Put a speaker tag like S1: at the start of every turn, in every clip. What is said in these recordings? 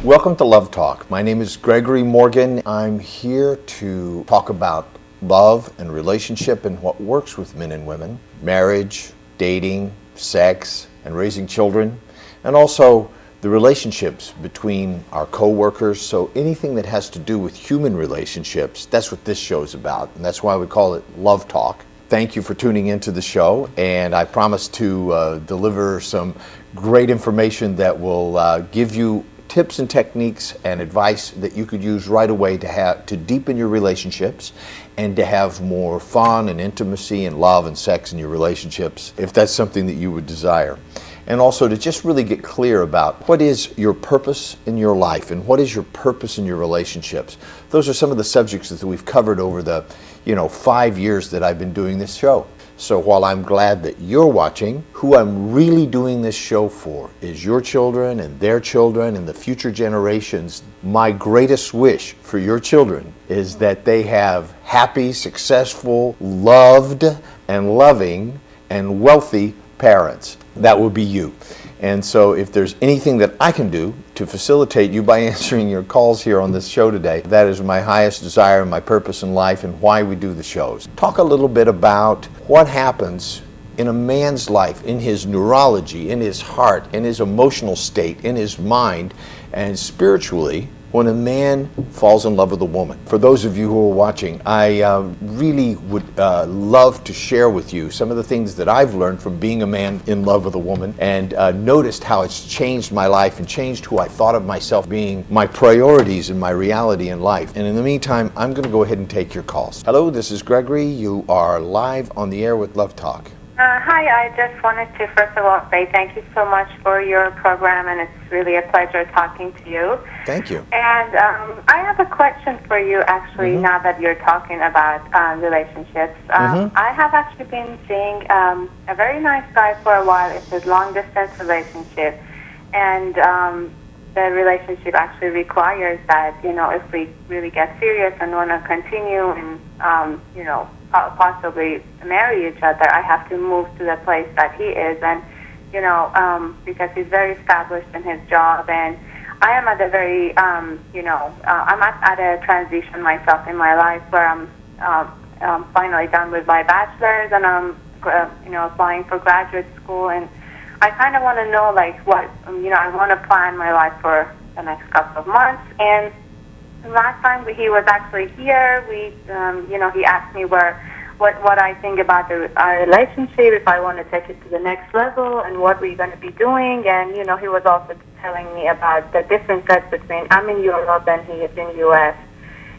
S1: Welcome to Love Talk. My name is Gregory Morgan. I'm here to talk about love and relationship and what works with men and women, marriage, dating, sex, and raising children, and also the relationships between our co-workers. So anything that has to do with human relationships, that's what this show is about, and that's why we call it Love Talk. Thank you for tuning into the show, and I promise to deliver some great information that will give you tips and techniques and advice that you could use right away to deepen your relationships and to have more fun and intimacy and love and sex in your relationships, if that's something that you would desire. And also to just really get clear about what is your purpose in your life and what is your purpose in your relationships. Those are some of the subjects that we've covered over the 5 years that I've been doing this show. So while I'm glad that you're watching, who I'm really doing this show for is your children and their children and the future generations. My greatest wish for your children is that they have happy, successful, loved, and loving, and wealthy parents. That will be you. And so if there's anything that I can do to facilitate you by answering your calls here on this show today, that is my highest desire and my purpose in life and why we do the shows. Talk a little bit about what happens in a man's life, in his neurology, in his heart, in his emotional state, in his mind, and spiritually, when a man falls in love with a woman. For those of you who are watching, I really would love to share with you some of the things that I've learned from being a man in love with a woman and noticed how it's changed my life and changed who I thought of myself being, my priorities and my reality in life. And in the meantime, I'm going to go ahead and take your calls. Hello, this is Gregory. You are live on the air with Love Talk.
S2: Hi, I just wanted to first of all say thank you so much for your program, and it's really a pleasure talking to you.
S1: Thank you.
S2: And I have a question for you, actually, now that you're talking about relationships. I have actually been seeing a very nice guy for a while. It's a long-distance relationship, and the relationship actually requires that, if we really get serious and want to continue and, possibly marry each other, I have to move to the place that he is, and because he's very established in his job, and I am at a very I'm at a transition myself in my life where I'm finally done with my bachelor's, and I'm applying for graduate school, and I kind of want to know what I want to plan my life for the next couple of months. And last time he was actually here, he asked me what I think about our relationship, if I want to take it to the next level, and what we're going to be doing. And, he was also telling me about the differences between I'm in Europe and he is in U.S.,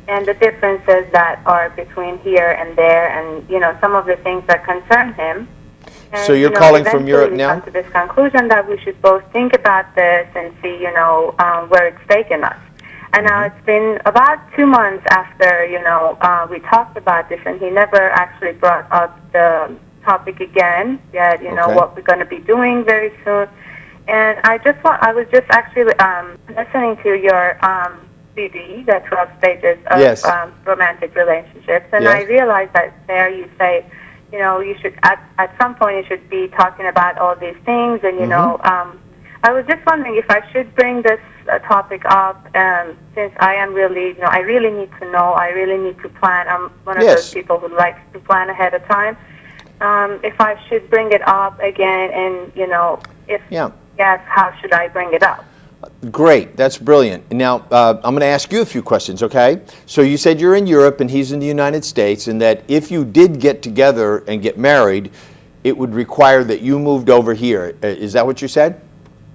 S2: and the differences that are between here and there, and, some of the things that concern him. And,
S1: so you're calling from Europe now?
S2: We come to this conclusion that we should both think about this and see, where it's taken us. And now it's been about 2 months after, we talked about this, and he never actually brought up the topic again, yet, what we're going to be doing very soon. And I was just actually listening to your CD, the 12 stages of romantic relationships, and I realized that there you say, you should, at some point you should be talking about all these things, and, I was just wondering if I should bring this topic up, since I am really, I really need to know, I really need to plan. I'm one of those people who likes to plan ahead of time. If I should bring it up again, and, if yes, how should I bring it up?
S1: Great, that's brilliant. Now, I'm going to ask you a few questions, okay? So you said you're in Europe and he's in the United States, and that if you did get together and get married, it would require that you moved over here. Is that what you said?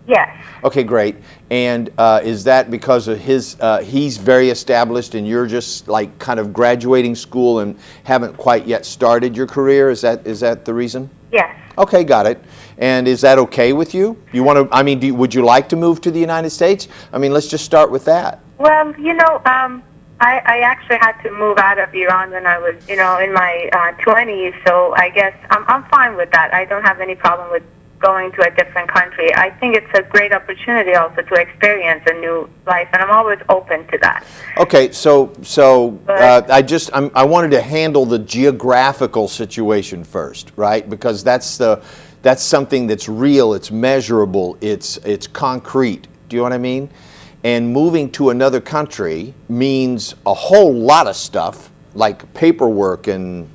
S2: Yes.
S1: Okay, great. And is that because of he's very established and you're just like kind of graduating school and haven't quite yet started your career? Is that the reason?
S2: Yes.
S1: Okay, got it. And is that okay with you? You want to, would you like to move to the United States? Let's just start with that.
S2: Well, I actually had to move out of Iran when I was, in my 20s, so I guess I'm fine with that. I don't have any problem with going to a different country. I think it's a great opportunity also to experience a new life, and I'm always open to that.
S1: Okay, so I wanted to handle the geographical situation first, right? Because that's something that's real, it's measurable, it's concrete. Do you know what I mean? And moving to another country means a whole lot of stuff, like paperwork and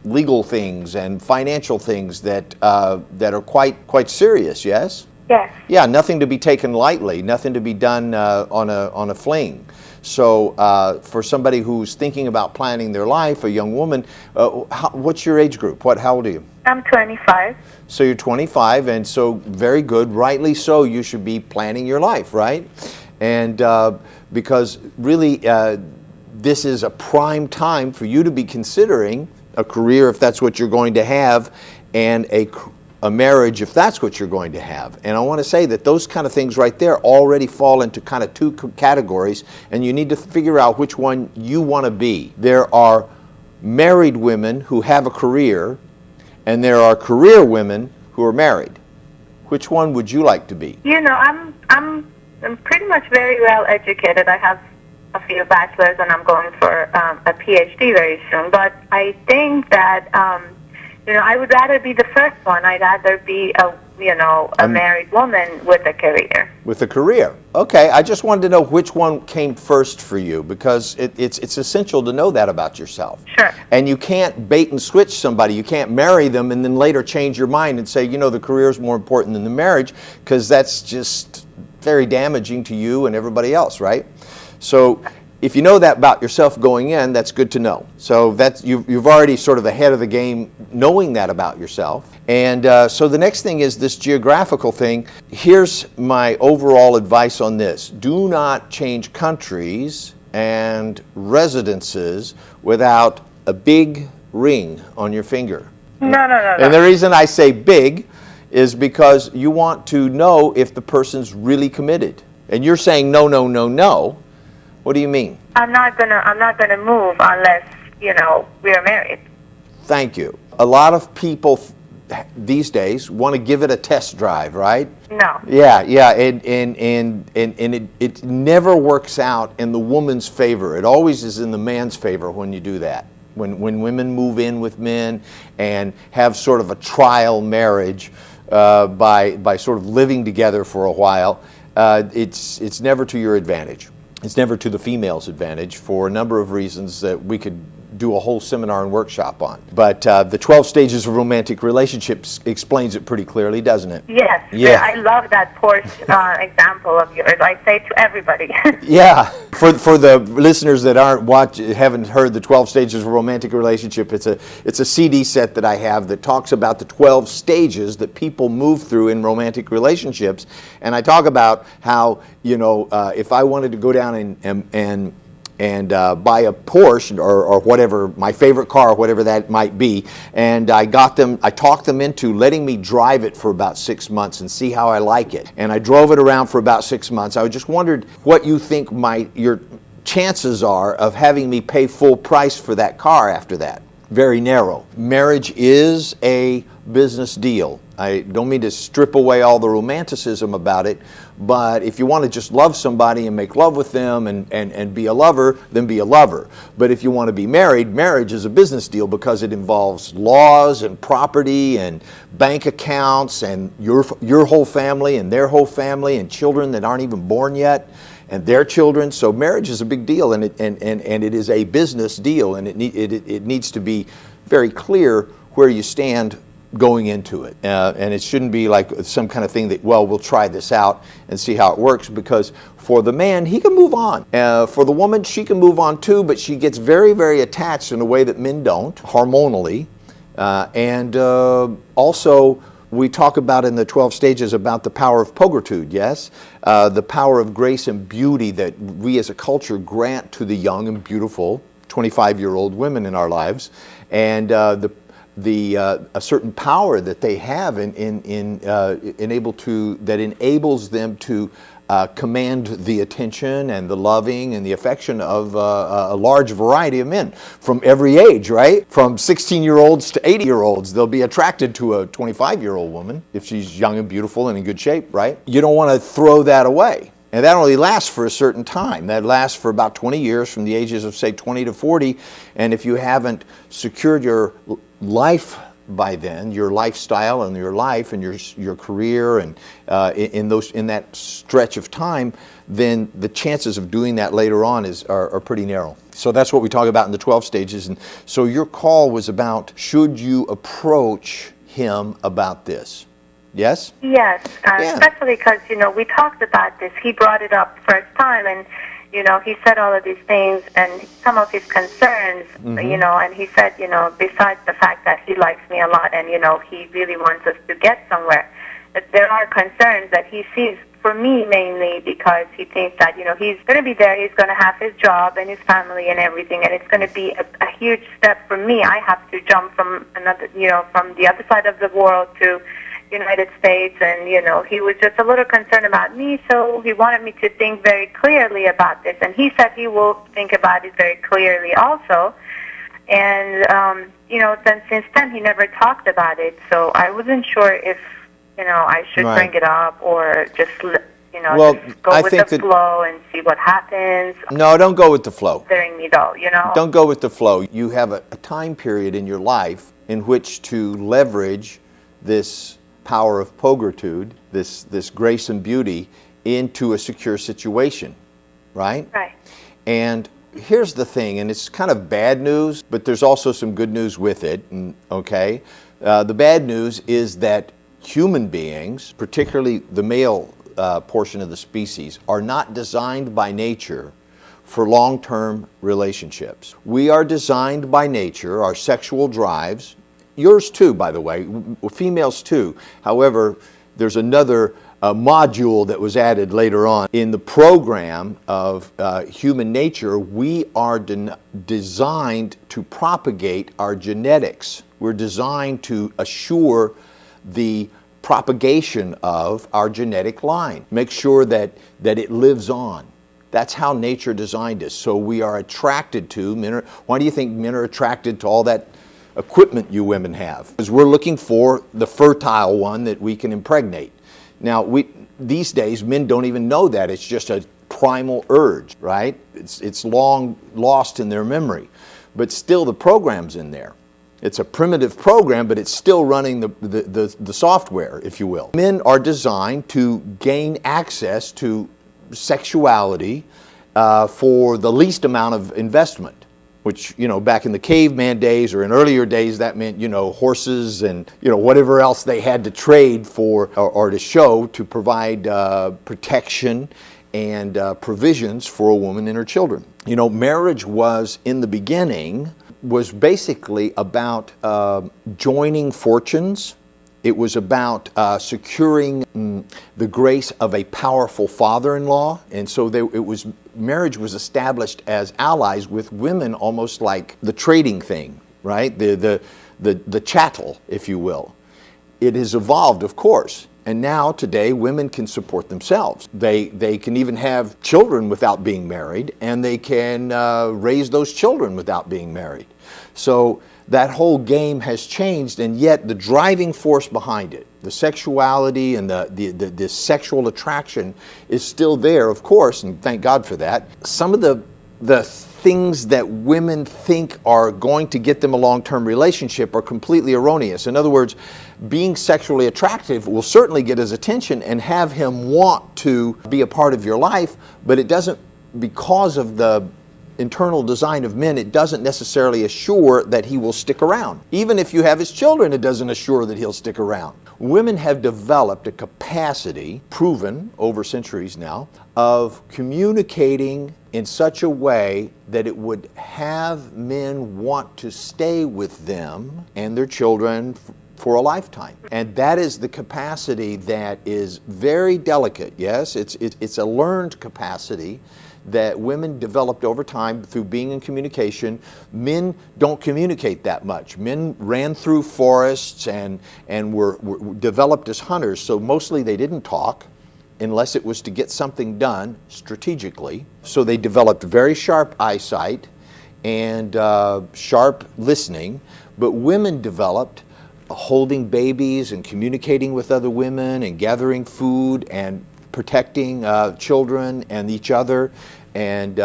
S1: legal things and financial things that are quite serious. Yes.
S2: Yes.
S1: Yeah, nothing to be taken lightly, nothing to be done on a fling. So for somebody who's thinking about planning their life, a young woman, what's your age group? How old are you?
S2: I'm 25.
S1: So you're 25, and so very good, rightly so, you should be planning your life, right? And because really this is a prime time for you to be considering a career if that's what you're going to have, and a marriage if that's what you're going to have. And I want to say that those kind of things right there already fall into kind of two categories, and you need to figure out which one you want to be. There are married women who have a career, and there are career women who are married. Which one would you like to be?
S2: You know, I'm pretty much very well educated. I have a few bachelors, and I'm going for a PhD very soon. But I think that I would rather be the first one. I'd rather be a married woman with a career.
S1: With a career. Okay, I just wanted to know which one came first for you, because it's essential to know that about yourself.
S2: Sure.
S1: And you can't bait and switch somebody. You can't marry them and then later change your mind and say, the career is more important than the marriage, because that's just very damaging to you and everybody else, right? So if you know that about yourself going in, that's good to know. So that's you've already sort of ahead of the game knowing that about yourself. And so the next thing is this geographical thing. Here's my overall advice on this. Do not change countries and residences without a big ring on your finger.
S2: No.
S1: And the reason I say big is because you want to know if the person's really committed. And you're saying no. What do you mean?
S2: I'm not gonna move unless we are married.
S1: Thank you. A lot of people these days want to give it a test drive, right?
S2: No.
S1: Yeah, and it never works out in the woman's favor. It always is in the man's favor when you do that. When women move in with men and have sort of a trial marriage by sort of living together for a while, it's never to your advantage. It's never to the female's advantage for a number of reasons that we could do a whole seminar and workshop on. But the 12 stages of romantic relationships explains it pretty clearly, doesn't it?
S2: Yes.
S1: Yeah.
S2: I love that Porsche example of yours. I say to everybody.
S1: Yeah. For the listeners that haven't heard the 12 stages of romantic relationship, it's a CD set that I have that talks about the 12 stages that people move through in romantic relationships. And I talk about how, if I wanted to go down and buy a Porsche or whatever, my favorite car, whatever that might be, and I talked them into letting me drive it for about 6 months and see how I like it. And I drove it around for about 6 months. I just wondered what you think your chances are of having me pay full price for that car after that. Very narrow. Marriage is a business deal. I don't mean to strip away all the romanticism about it, but if you want to just love somebody and make love with them and be a lover, then be a lover. But if you want to be married, marriage is a business deal because it involves laws and property and bank accounts and your whole family and their whole family and children that aren't even born yet and their children. So marriage is a big deal, and it is a business deal, and it needs to be very clear where you stand going into it. And it shouldn't be like some kind of thing that, we'll try this out and see how it works, because for the man, he can move on. For the woman, she can move on too, but she gets very, very attached in a way that men don't, hormonally. And also, we talk about in the 12 stages about the power of pogritude, yes? The power of grace and beauty that we as a culture grant to the young and beautiful 25-year-old women in our lives. And a certain power that they have that enables them to command the attention and the loving and the affection of a large variety of men from every age, right? From 16-year-olds to 80-year-olds, they'll be attracted to a 25-year-old woman if she's young and beautiful and in good shape, right? You don't want to throw that away. And that only lasts for a certain time. That lasts for about 20 years, from the ages of, say, 20 to 40. And if you haven't secured your life by then, your lifestyle and your life and your career, and in that stretch of time, then the chances of doing that later on are pretty narrow. So that's what we talk about in the 12 stages. And so your call was about, should you approach him about this? Yes?
S2: Yes,
S1: Yeah.
S2: especially because, we talked about this. He brought it up first time, and, he said all of these things and some of his concerns, and he said, besides the fact that he likes me a lot and, he really wants us to get somewhere, that there are concerns that he sees for me mainly because he thinks that, he's going to be there, he's going to have his job and his family and everything, and it's going to be a huge step for me. I have to jump from from the other side of the world to United States, and he was just a little concerned about me, so he wanted me to think very clearly about this, and he said he will think about it very clearly also. And then since then he never talked about it, so I wasn't sure if I should bring it up or just just go with the flow and see what happens.
S1: No, don't go with the flow.
S2: Considering me though,
S1: Don't go with the flow. You have a time period in your life in which to leverage this power of pogritude, this grace and beauty, into a secure situation, right?
S2: Right.
S1: And here's the thing, and it's kind of bad news, but there's also some good news with it, okay? The bad news is that human beings, particularly the male portion of the species, are not designed by nature for long-term relationships. We are designed by nature, our sexual drives, yours too, by the way, females too. However, there's another module that was added later on. In the program of human nature, we are designed to propagate our genetics. We're designed to assure the propagation of our genetic line. Make sure that it lives on. That's how nature designed us. So we are attracted to, why do you think men are attracted to all that equipment you women have? Because we're looking for the fertile one that we can impregnate. Now, these days, men don't even know that. It's just a primal urge, right? It's long lost in their memory. But still, the program's in there. It's a primitive program, but it's still running the software, if you will. Men are designed to gain access to sexuality for the least amount of investment, which, back in the caveman days or in earlier days, that meant, horses and, whatever else they had to trade for or to show to provide protection and provisions for a woman and her children. Marriage was, in the beginning, was basically about joining fortunes. It was about securing the grace of a powerful father-in-law, and so marriage was established as allies with women, almost like the trading thing, right? The chattel, if you will. It has evolved, of course, and now today women can support themselves. They can even have children without being married, and they can raise those children without being married. So that whole game has changed, and yet the driving force behind it, the sexuality and the sexual attraction, is still there, of course, and thank God for that. Some of the things that women think are going to get them a long-term relationship are completely erroneous. In other words, being sexually attractive will certainly get his attention and have him want to be a part of your life, but it doesn't, because of the internal design of men, it doesn't necessarily assure that he will stick around. Even if you have his children, it doesn't assure that he'll stick around. Women have developed a capacity, proven over centuries now, of communicating in such a way that it would have men want to stay with them and their children for a lifetime. And that is the capacity that is very delicate. Yes, it's a learned capacity that women developed over time through being in communication. Men don't communicate that much. Men ran through forests and were developed as hunters, so mostly they didn't talk unless it was to get something done strategically. So they developed very sharp eyesight and sharp listening, but women developed holding babies and communicating with other women and gathering food and protecting children and each other and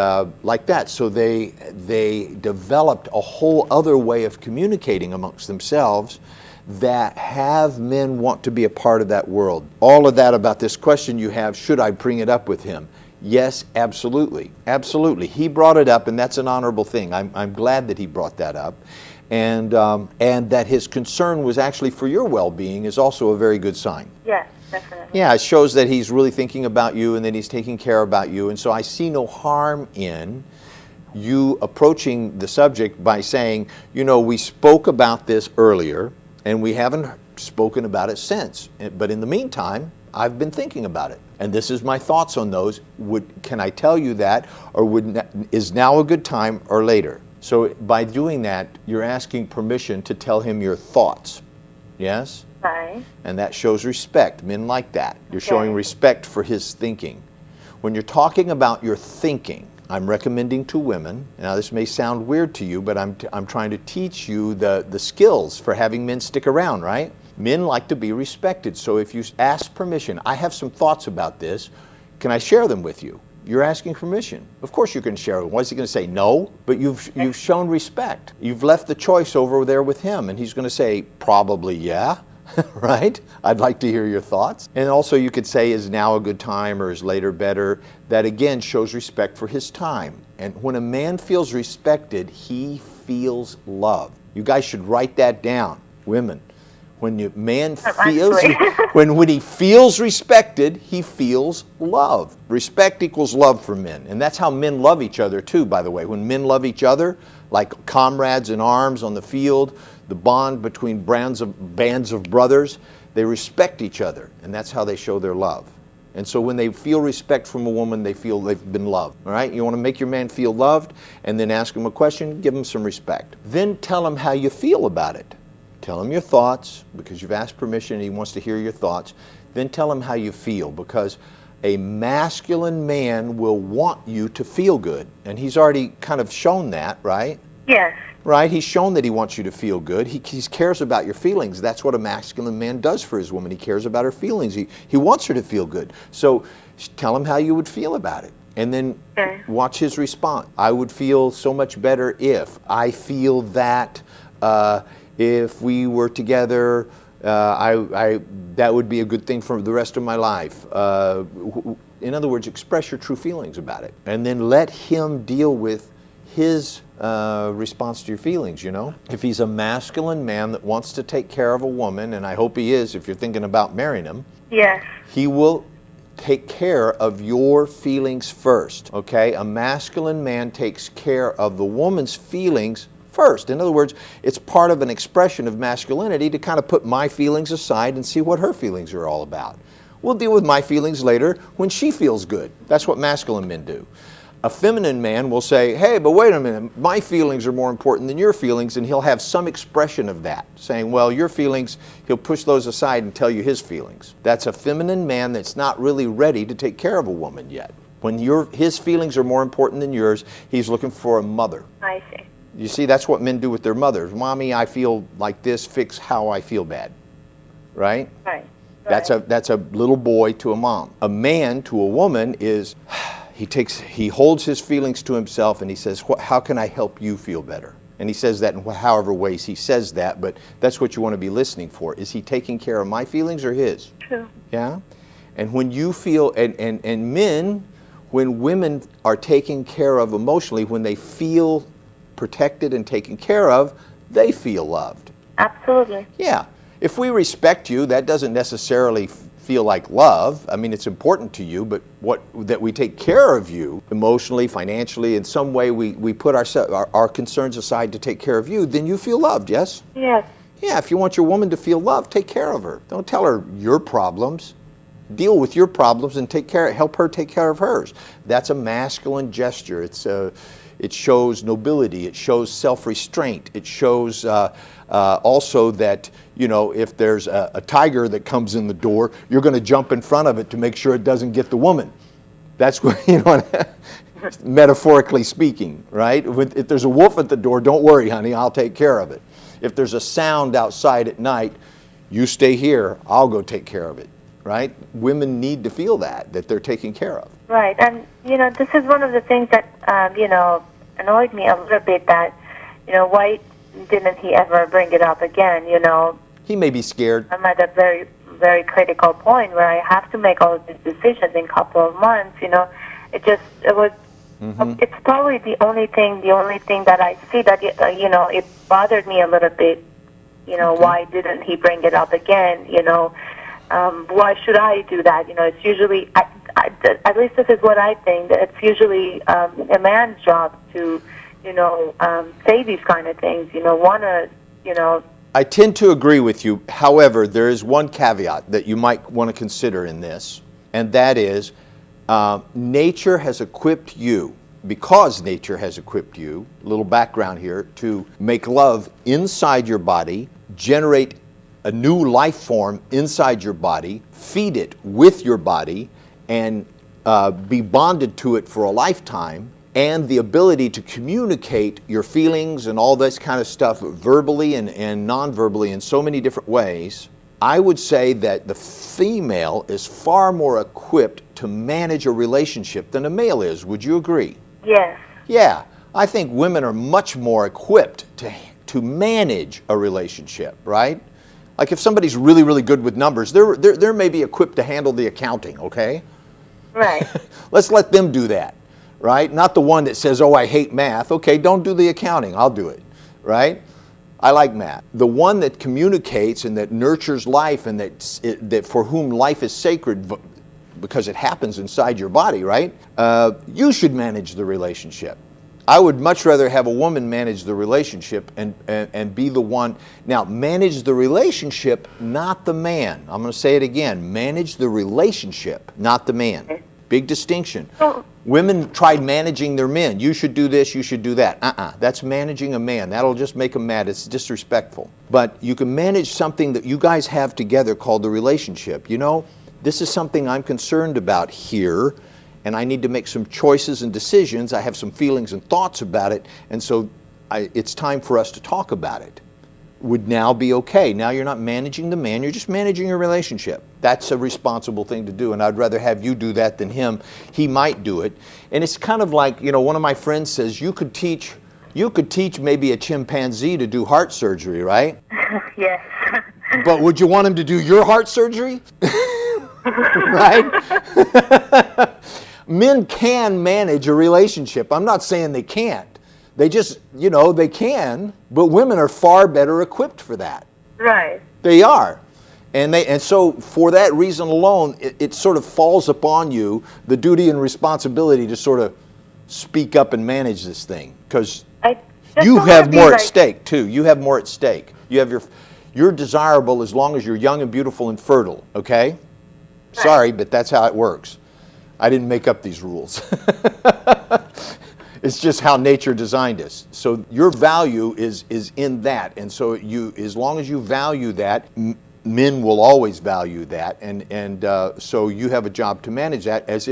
S1: like that. So they developed a whole other way of communicating amongst themselves that have men want to be a part of that world. All of that about this question you have, should I bring it up with him? Yes, absolutely. Absolutely. He brought it up, and that's an honorable thing. I'm glad that he brought that up. And that his concern was actually for your well-being is also a very good sign.
S2: Yes, definitely.
S1: Yeah, it shows that he's really thinking about you and that he's taking care about you. And so I see no harm in you approaching the subject by saying, you know, we spoke about this earlier and we haven't spoken about it since. But in the meantime, I've been thinking about it. And this is my thoughts on those. Can I tell you that? Or is now a good time or later? So by doing that, you're asking permission to tell him your thoughts. Yes?
S2: Right.
S1: And that shows respect. Men like that. You're
S2: Okay.
S1: showing respect for his thinking. When you're talking about your thinking, I'm recommending to women, now this may sound weird to you, but I'm trying to teach you the skills for having men stick around, right? Men like to be respected. So if you ask permission, I have some thoughts about this, can I share them with you? You're asking permission. Of course you can share them. What is he going to say? No? But you've shown respect. You've left the choice over there with him, and he's going to say, probably yeah, right? I'd like to hear your thoughts. And also you could say, is now a good time or is later better? That again shows respect for his time. And when a man feels respected, he feels love. You guys should write that down, women. When a man feels, when he feels respected, he feels love. Respect equals love for men. And that's how men love each other too, by the way. When men love each other, like comrades in arms on the field, the bond between bands of brothers, they respect each other. And that's how they show their love. And so when they feel respect from a woman, they feel they've been loved. All right? You want to make your man feel loved, and then ask him a question, give him some respect. Then tell him how you feel about it. Tell him your thoughts, because you've asked permission and he wants to hear your thoughts. Then tell him how you feel, because a masculine man will want you to feel good. And he's already kind of shown that, right?
S2: Yes.
S1: Right? He's shown that he wants you to feel good. He cares about your feelings. That's what a masculine man does for his woman. He cares about her feelings. He wants her to feel good. So tell him how you would feel about it. And then watch his response. I would feel so much better if. I feel that if we were together, that would be a good thing for the rest of my life. In other words, express your true feelings about it. And then let him deal with his response to your feelings, you know? If he's a masculine man that wants to take care of a woman, and I hope he is if you're thinking about marrying him,
S2: Yes.
S1: he will take care of your feelings first, okay? A masculine man takes care of the woman's feelings first. In other words, it's part of an expression of masculinity to kind of put my feelings aside and see what her feelings are all about. We'll deal with my feelings later when she feels good. That's what masculine men do. A feminine man will say, hey, but wait a minute, my feelings are more important than your feelings, and he'll have some expression of that, saying, well, your feelings, he'll push those aside and tell you his feelings. That's a feminine man that's not really ready to take care of a woman yet. When his feelings are more important than yours, he's looking for a mother.
S2: I see.
S1: You see, that's what men do with their mothers. Mommy, I feel like this, fix how I feel bad, right?
S2: Right.
S1: That's a little boy to a mom. A man to a woman is, he holds his feelings to himself and he says, how can I help you feel better? And he says that in however ways he says that, but that's what you want to be listening for. Is he taking care of my feelings or his?
S2: True.
S1: Yeah? And when you feel, and men, when women are taken care of emotionally, when they feel protected and taken care of, they feel loved.
S2: Absolutely.
S1: Yeah. If we respect you, that doesn't necessarily feel like love. I mean, it's important to you, but that we take care of you emotionally, financially, in some way we put our concerns aside to take care of you, then you feel loved, yes?
S2: Yes.
S1: Yeah, if you want your woman to feel loved, take care of her. Don't tell her your problems. Deal with your problems and help her take care of hers. That's a masculine gesture. It shows nobility. It shows self-restraint. It shows also that, you know, if there's a tiger that comes in the door, you're going to jump in front of it to make sure it doesn't get the woman. That's what, you know, metaphorically speaking, right? If there's a wolf at the door, don't worry, honey, I'll take care of it. If there's a sound outside at night, you stay here, I'll go take care of it, right? Women need to feel that they're taken care of.
S2: Right, and, you know, this is one of the things that, you know, annoyed me a little bit that, you know, why didn't he ever bring it up again, you know?
S1: He may be scared.
S2: I'm at a very, very critical point where I have to make all of these decisions in a couple of months. It was. It's probably the only thing that I see that it bothered me a little bit. Why didn't he bring it up again? Why should I do that? It's usually, at least this is what I think, that it's usually a man's job to, say these kind of things.
S1: I tend to agree with you. However, there is one caveat that you might want to consider in this, and that is nature has equipped you, because nature has equipped you, a little background here, to make love inside your body, generate a new life form inside your body, feed it with your body, and be bonded to it for a lifetime, and the ability to communicate your feelings and all this kind of stuff verbally and non-verbally in so many different ways. I would say that the female is far more equipped to manage a relationship than a male is. Would you agree?
S2: Yes.
S1: Yeah. I think women are much more equipped to manage a relationship, right? Like if somebody's really, really good with numbers, they're maybe equipped to handle the accounting, okay?
S2: Right.
S1: Let's let them do that, right? Not the one that says, oh, I hate math. Okay, don't do the accounting. I'll do it, right? I like math. The one that communicates and that nurtures life and that for whom life is sacred because it happens inside your body, right? You should manage the relationship. I would much rather have a woman manage the relationship and be the one. Now, manage the relationship, not the man. I'm going to say it again. Manage the relationship, not the man. Big distinction. Women tried managing their men. You should do this, you should do that. That's managing a man. That'll just make him mad. It's disrespectful. But you can manage something that you guys have together called the relationship. This is something I'm concerned about here, and I need to make some choices and decisions. I have some feelings and thoughts about it, and so it's time for us to talk about it. Would now be okay. Now you're not managing the man, you're just managing your relationship. That's a responsible thing to do, and I'd rather have you do that than him. He might do it. And it's kind of like, one of my friends says, you could teach maybe a chimpanzee to do heart surgery, right?
S2: Yes.
S1: But would you want him to do your heart surgery? Right? Men can manage a relationship. I'm not saying they can't. They just, they can, but women are far better equipped for that.
S2: Right.
S1: They are. And so for that reason alone, it sort of falls upon you, the duty and responsibility to sort of speak up and manage this thing. Because you have more at stake, too. You have more at stake. You have you're desirable as long as you're young and beautiful and fertile, okay? Right. Sorry, but that's how it works. I didn't make up these rules. It's just how nature designed us. So your value is in that. And so as long as you value that, men will always value that. And so you have a job to manage that as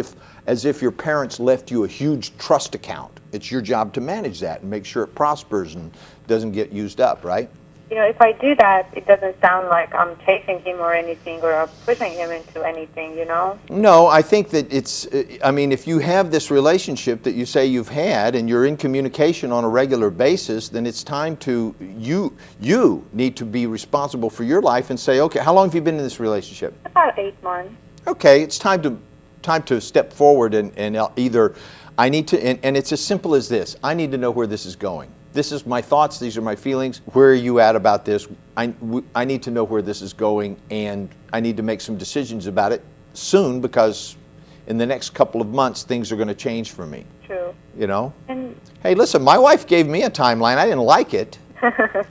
S1: if your parents left you a huge trust account. It's your job to manage that and make sure it prospers and doesn't get used up, right?
S2: If I do that, it doesn't sound like I'm chasing him or anything or pushing him into anything,
S1: No, I think that if you have this relationship that you say you've had and you're in communication on a regular basis, then it's time to, you need to be responsible for your life and say, okay, how long have you been in this relationship?
S2: About 8 months.
S1: Okay, it's time to step forward and either I need to, and it's as simple as this, I need to know where this is going. This is my thoughts, these are my feelings. Where are you at about this? I need to know where this is going, and I need to make some decisions about it soon because in the next couple of months, things are going to change for me.
S2: True.
S1: And hey, listen, my wife gave me a timeline. I didn't like it,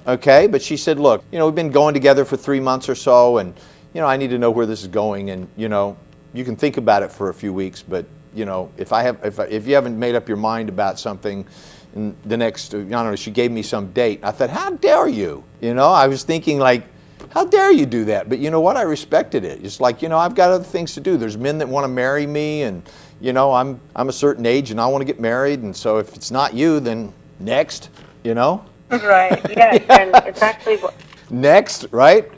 S1: okay? But she said, look, we've been going together for 3 months or so, and, I need to know where this is going, and, you can think about it for a few weeks, but, if you haven't made up your mind about something, in the next, she gave me some date. I thought, how dare you? I was thinking like, how dare you do that? But you know what? I respected it. It's like, I've got other things to do. There's men that want to marry me, and, I'm a certain age and I want to get married. And so if it's not you, then next,
S2: Right, yes, and it's actually...
S1: Next, right?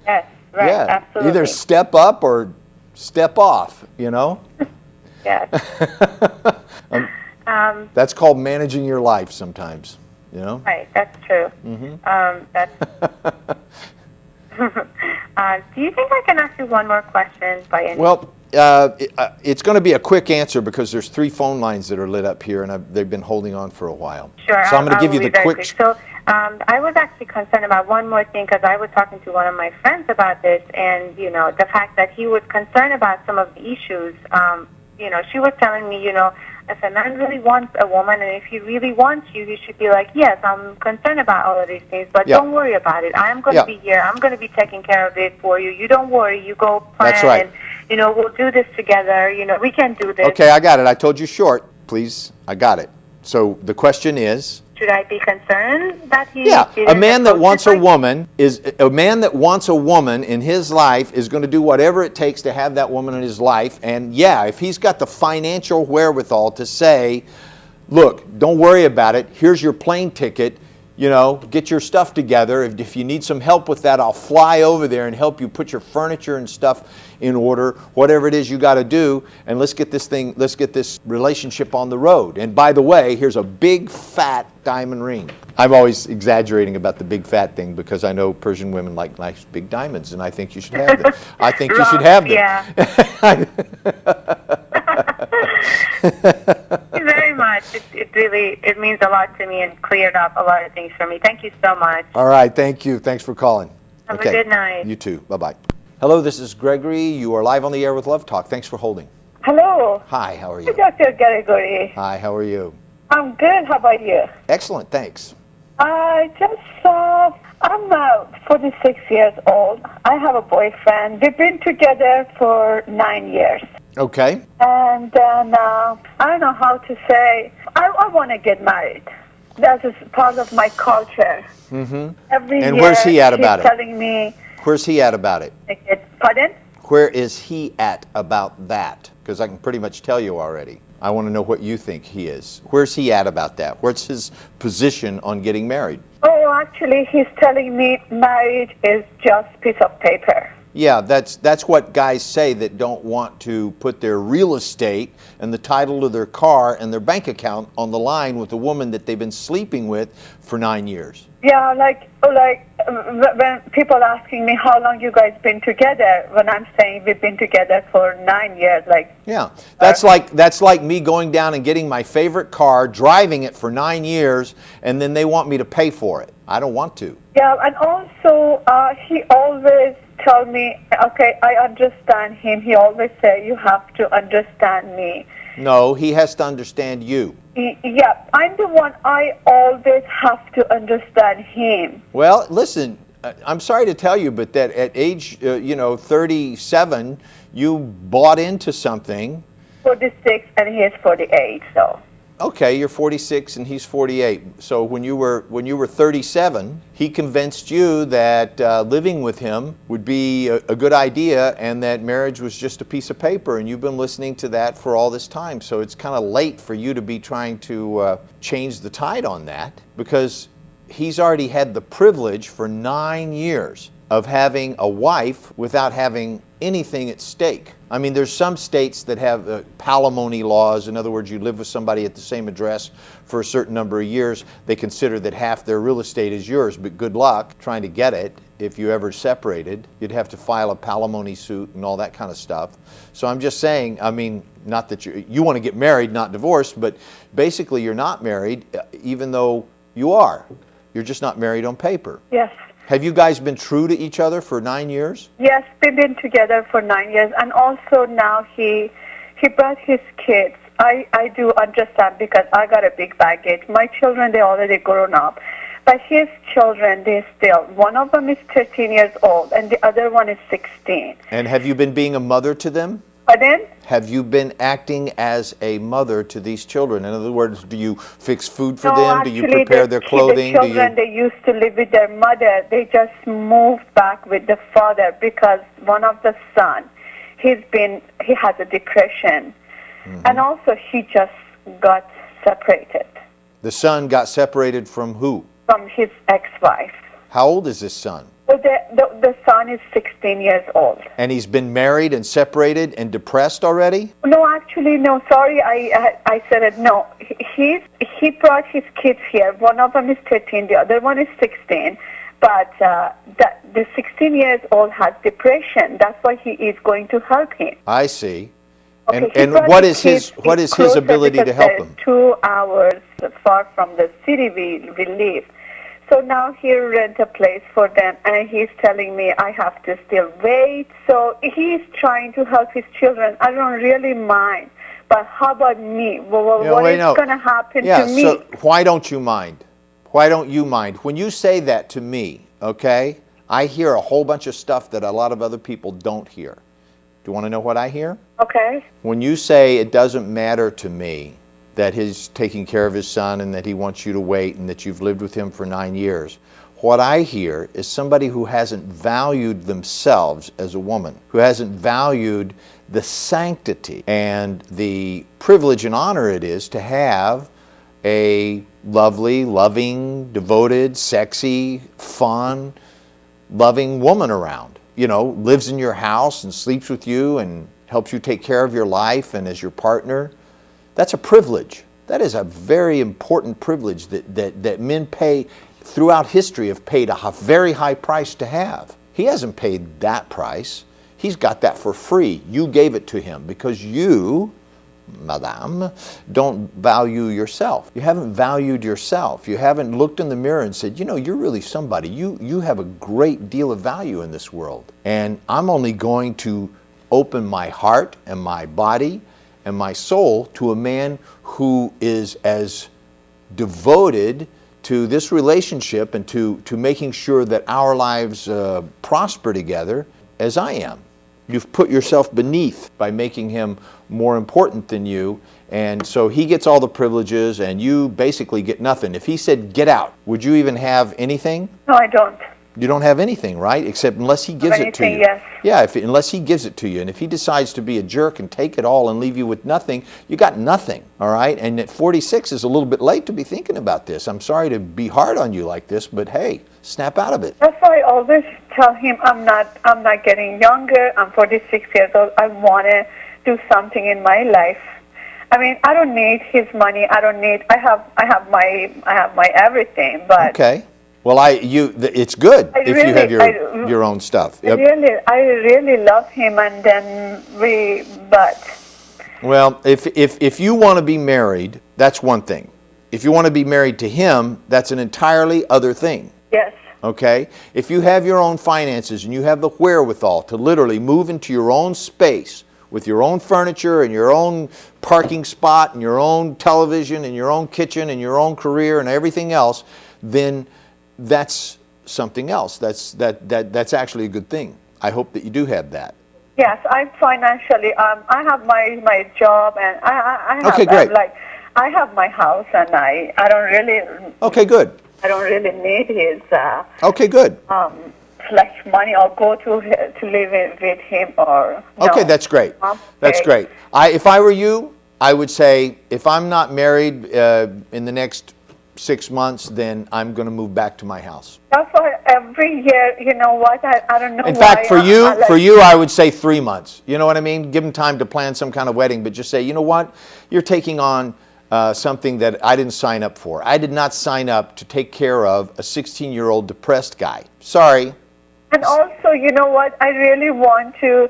S2: Yes, right,
S1: yeah.
S2: Absolutely.
S1: Either step up or step off,
S2: Yes.
S1: That's called managing your life sometimes,
S2: Right, that's true.
S1: Mm-hmm.
S2: Do you think I can ask you one more question by any?
S1: Well, it's going to be a quick answer because there's 3 phone lines that are lit up here, and they've been holding on for a while.
S2: Sure.
S1: So I'm going to give
S2: I'll
S1: you
S2: be
S1: the
S2: very
S1: quick.
S2: So I was actually concerned about one more thing because I was talking to one of my friends about this, and the fact that he was concerned about some of the issues. She was telling me, if a man really wants a woman, and if he really wants you, he should be like, yes, I'm concerned about all of these things, but
S1: Yeah.
S2: don't worry about it. I'm going to be here. I'm going to be taking care of it for you. You don't worry. You go plan.
S1: That's right.
S2: And, we'll do this together. We can do this.
S1: Okay, I got it. I told you short. Please, I got it. So the question is,
S2: should I be concerned that he
S1: yeah, a
S2: didn't
S1: man that
S2: approach
S1: wants
S2: it
S1: a
S2: like
S1: woman in his life is going to do whatever it takes to have that woman in his life. And yeah, if he's got the financial wherewithal to say, look, don't worry about it. Here's your plane ticket. Get your stuff together. If you need some help with that, I'll fly over there and help you put your furniture and stuff in order, whatever it is you got to do, and let's get this relationship on the road. And by the way, here's a big fat diamond ring. I'm always exaggerating about the big fat thing because I know Persian women like nice big diamonds, and I think you should have them. I think you should have them.
S2: Yeah. Very much. It means a lot to me and cleared up a lot of things for me. Thank you so much.
S1: All right, thank you. Thanks for calling.
S2: Have a good night.
S1: You too. Bye-bye. Hello, this is Gregory. You are live on the air with Love Talk. Thanks for holding.
S3: Hello.
S1: Hi, how are you?
S3: Dr. Gregory.
S1: Hi, how are you?
S3: I'm good. How about you?
S1: Excellent, thanks.
S3: I just I'm 46 years old. I have a boyfriend. We've been together for 9 years.
S1: Okay.
S3: And then I don't know how to say, I want to get married. That is part of my culture.
S1: Mm-hmm.
S3: Every
S1: And
S3: year
S1: where's he at about it?
S3: he's telling me.
S1: Where's he at about it?
S3: Pardon?
S1: Where is he at about that? Because I can pretty much tell you already. I want to know what you think he is. Where's he at about that? What's his position on getting married?
S3: Oh, actually, he's telling me marriage is just a piece of paper.
S1: Yeah, that's what guys say that don't want to put their real estate and the title to their car and their bank account on the line with a woman that they've been sleeping with for 9 years.
S3: Yeah, like when people asking me how long you guys been together, when I'm saying we've been together for 9 years, like.
S1: Yeah, that's like me going down and getting my favorite car, driving it for 9 years, and then they want me to pay for it. I don't want to.
S3: Yeah, and also he always tell me, okay, I understand him. He always say, you have to understand me.
S1: No, he has to understand you.
S3: Yeah, I'm the one. I always have to understand him.
S1: Well, listen, I'm sorry to tell you, but that at age, 37, you bought into something.
S3: 46 and he is 48, so.
S1: Okay, you're 46 and he's 48. So when you were 37, he convinced you that living with him would be a good idea and that marriage was just a piece of paper, and you've been listening to that for all this time. So it's kind of late for you to be trying to change the tide on that, because he's already had the privilege for 9 years of having a wife without having anything at stake. I mean, there's some states that have palimony laws. In other words, you live with somebody at the same address for a certain number of years. They consider that half their real estate is yours, but good luck trying to get it. If you ever separated, you'd have to file a palimony suit and all that kind of stuff. So I'm just saying, I mean, not that you want to get married, not divorced, but basically you're not married, even though you are. You're just not married on paper.
S3: Yes.
S1: Have you guys been true to each other for 9 years?
S3: Yes, we've been together for 9 years, and also now he brought his kids. I do understand because I got a big baggage. My children, they already grown up, but his children, they still. One of them is 13 years old, and the other one is 16.
S1: And have you been being a mother to them?
S3: Pardon?
S1: Have you been acting as a mother to these children? In other words, do you fix food for them? Do you prepare their clothing?
S3: The children, they used to live with their mother. They just moved back with the father because one of the son, he has a depression. Mm-hmm. And also he just got separated.
S1: The son got separated from who?
S3: From his ex-wife.
S1: How old is this son?
S3: Well, the son is 16 years old.
S1: And he's been married and separated and depressed already?
S3: No, actually, no. Sorry, I said it. No, he brought his kids here. One of them is 13, the other one is 16. but the 16 years old has depression. That's why he is going to help him.
S1: I see.
S3: Okay,
S1: And
S3: he brought
S1: what
S3: the
S1: is his
S3: kids
S1: what is his
S3: closer
S1: ability to
S3: because
S1: help
S3: they're
S1: him?
S3: 2 hours far from the city we live. So now he rent a place for them, and he's telling me I have to still wait. So he's trying to help his children. I don't really mind. But how about me? What is going to happen to me?
S1: So why don't you mind? Why don't you mind? When you say that to me, okay, I hear a whole bunch of stuff that a lot of other people don't hear. Do you want to know what I hear?
S3: Okay.
S1: When you say it doesn't matter to me that he's taking care of his son and that he wants you to wait and that you've lived with him for 9 years, what I hear is somebody who hasn't valued themselves as a woman, who hasn't valued the sanctity and the privilege and honor it is to have a lovely, loving, devoted, sexy, fun, loving woman around. You know, lives in your house and sleeps with you and helps you take care of your life and as your partner. That's a privilege. That is a very important privilege that men pay throughout history, have paid a very high price to have. He hasn't paid that price. He's got that for free. You gave it to him because you, madame, don't value yourself. You haven't valued yourself. You haven't looked in the mirror and said, you know, you're really somebody. You have a great deal of value in this world. And I'm only going to open my heart and my body and my soul to a man who is as devoted to this relationship and to making sure that our lives prosper together as I am. You've put yourself beneath by making him more important than you, and so he gets all the privileges and you basically get nothing. If he said get out, would you even have anything?
S3: No, I don't.
S1: You don't have anything, right? Except unless he gives it to you.
S3: Yes.
S1: Yeah, unless he gives it to you. And if he decides to be a jerk and take it all and leave you with nothing, you got nothing, all right? And at 46 is a little bit late to be thinking about this. I'm sorry to be hard on you like this, but hey, snap out of it.
S3: That's why I always tell him I'm not getting younger. I'm 46 years old. I want to do something in my life. I mean, I don't need his money. I have my everything, but
S1: Okay. Well, it's good if you have your own stuff. Yep.
S3: I really love him, and then
S1: Well, if you want to be married, that's one thing. If you want to be married to him, that's an entirely other thing.
S3: Yes.
S1: Okay? If you have your own finances and you have the wherewithal to literally move into your own space with your own furniture and your own parking spot and your own television and your own kitchen and your own career and everything else, then that's something else. That's actually a good thing. I hope that you do have that.
S3: Yes, I'm financially. I have my job, and I have
S1: Okay, great.
S3: I have my house, and I don't really.
S1: Okay, good.
S3: I don't really need his.
S1: Okay, good.
S3: Like money, or go to live with him, or. No.
S1: Okay, that's great.
S3: Okay.
S1: That's great. If I were you, I would say if I'm not married in the next 6 months, then I'm going to move back to my house.
S3: That's why every year, you know what? I don't know.
S1: In fact, for you, I would say 3 months. You know what I mean? Give them time to plan some kind of wedding, but just say, you know what? You're taking on something that I didn't sign up for. I did not sign up to take care of a 16-year-old depressed guy. Sorry.
S3: And also, you know what? I really want to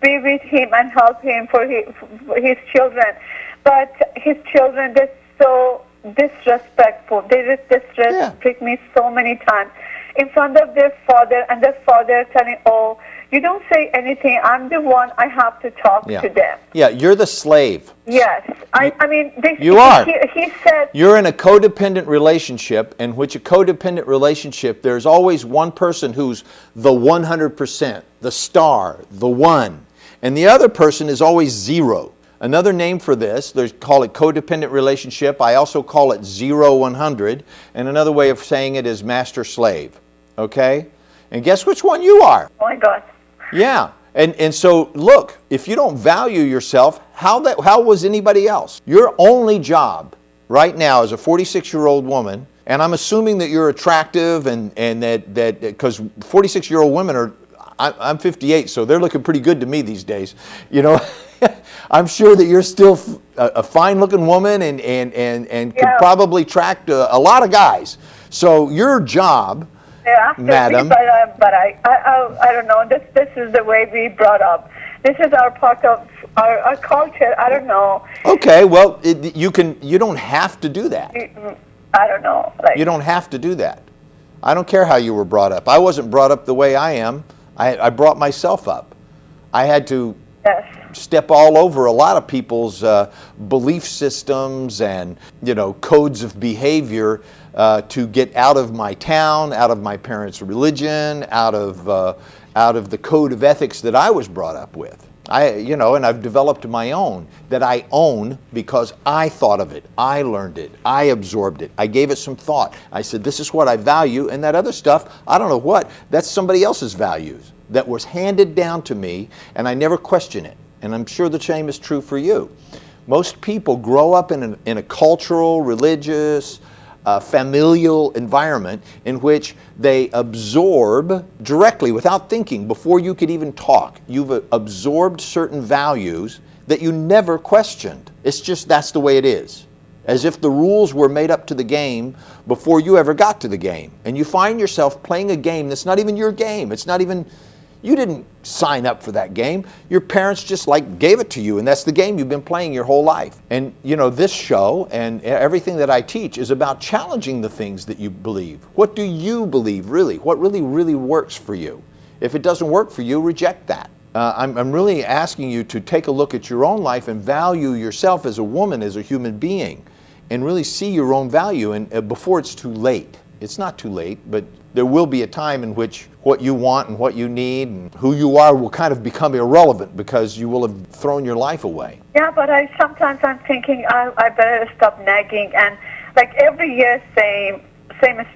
S3: be with him and help him for his children. But his children, they're so disrespectful. They just disrespect me so many times in front of their father, and their father telling, oh, you don't say anything. I'm the one. I have to talk to them.
S1: Yeah, you're the slave.
S3: Yes. I mean,
S1: you are.
S3: He said...
S1: You're in a codependent relationship, in which a codependent relationship, there's always one person who's the 100%, the star, the one. And the other person is always zero. Another name for this, they call it codependent relationship. I also call it 0-100. And another way of saying it is master-slave. Okay? And guess which one you are?
S3: Oh, my God.
S1: Yeah. And so, look, if you don't value yourself, how was anybody else? Your only job right now as a 46-year-old woman, and I'm assuming that you're attractive and that because 46-year-old women are, I'm 58, so they're looking pretty good to me these days. You know, I'm sure that you're still a fine-looking woman and could probably attract a lot of guys. So your job,
S3: After
S1: Madam.
S3: But I don't know. This is the way we brought up. This is our part of our culture. I don't know.
S1: Okay, well, you don't have to do that.
S3: I don't know. Like,
S1: You don't have to do that. I don't care how you were brought up. I wasn't brought up the way I am. I brought myself up. I had to
S3: yes.
S1: step all over a lot of people's belief systems and codes of behavior to get out of my town, out of my parents' religion, out of the code of ethics that I was brought up with. And I've developed my own that I own because I thought of it, I learned it, I absorbed it, I gave it some thought. I said, this is what I value, and that other stuff, I don't know what, that's somebody else's values that was handed down to me, and I never question it. And I'm sure the same is true for you. Most people grow up in a cultural, religious, familial environment in which they absorb directly, without thinking, before you could even talk. You've absorbed certain values that you never questioned. It's just that's the way it is. As if the rules were made up to the game before you ever got to the game. And you find yourself playing a game that's not even your game. It's not even, you didn't sign up for that game. Your parents just gave it to you, and that's the game you've been playing your whole life. And this show and everything that I teach is about challenging the things that you believe. What do you believe really? What really works for you? If it doesn't work for you, reject that. I'm really asking you to take a look at your own life and value yourself as a woman, as a human being, and really see your own value and before it's too late. It's not too late, but there will be a time in which what you want and what you need and who you are will kind of become irrelevant because you will have thrown your life away.
S3: Yeah, but sometimes I'm thinking I better stop nagging, and every year same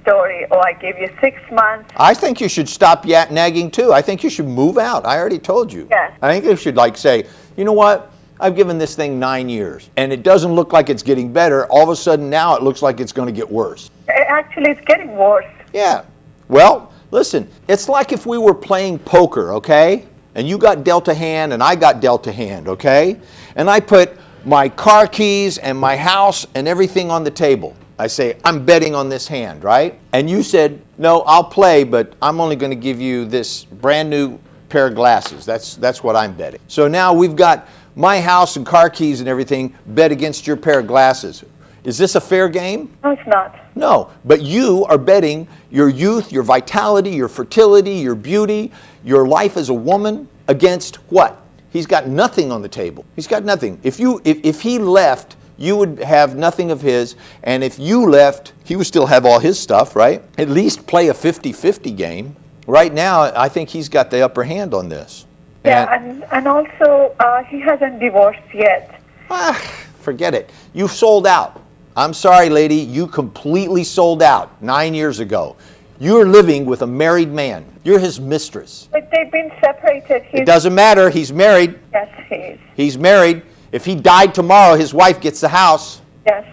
S3: story. Oh, I gave you 6 months.
S1: I think you should stop nagging too. I think you should move out. I already told you.
S3: Yes.
S1: I think you should say, you know what? I've given this thing 9 years and it doesn't look like it's getting better. All of a sudden now it looks like it's going to get worse.
S3: Actually, it's getting worse.
S1: Yeah. Well, listen, it's like if we were playing poker, okay? And you got dealt a hand and I got dealt a hand, okay? And I put my car keys and my house and everything on the table. I say, I'm betting on this hand, right? And you said, no, I'll play, but I'm only going to give you this brand new pair of glasses. That's what I'm betting. So now we've got my house and car keys and everything bet against your pair of glasses. Is this a fair game?
S3: No, it's not.
S1: No, but you are betting your youth, your vitality, your fertility, your beauty, your life as a woman against what? He's got nothing on the table. He's got nothing. If he left, you would have nothing of his, and if you left, he would still have all his stuff, right? At least play a 50-50 game. Right now, I think he's got the upper hand on this.
S3: Yeah, and also he hasn't divorced yet.
S1: Forget it. You sold out. I'm sorry, lady, you completely sold out 9 years ago. You're living with a married man. You're his mistress.
S3: But they've been separated.
S1: It doesn't matter. He's married.
S3: Yes, he is.
S1: He's married. If he died tomorrow, his wife gets the house.
S3: Yes.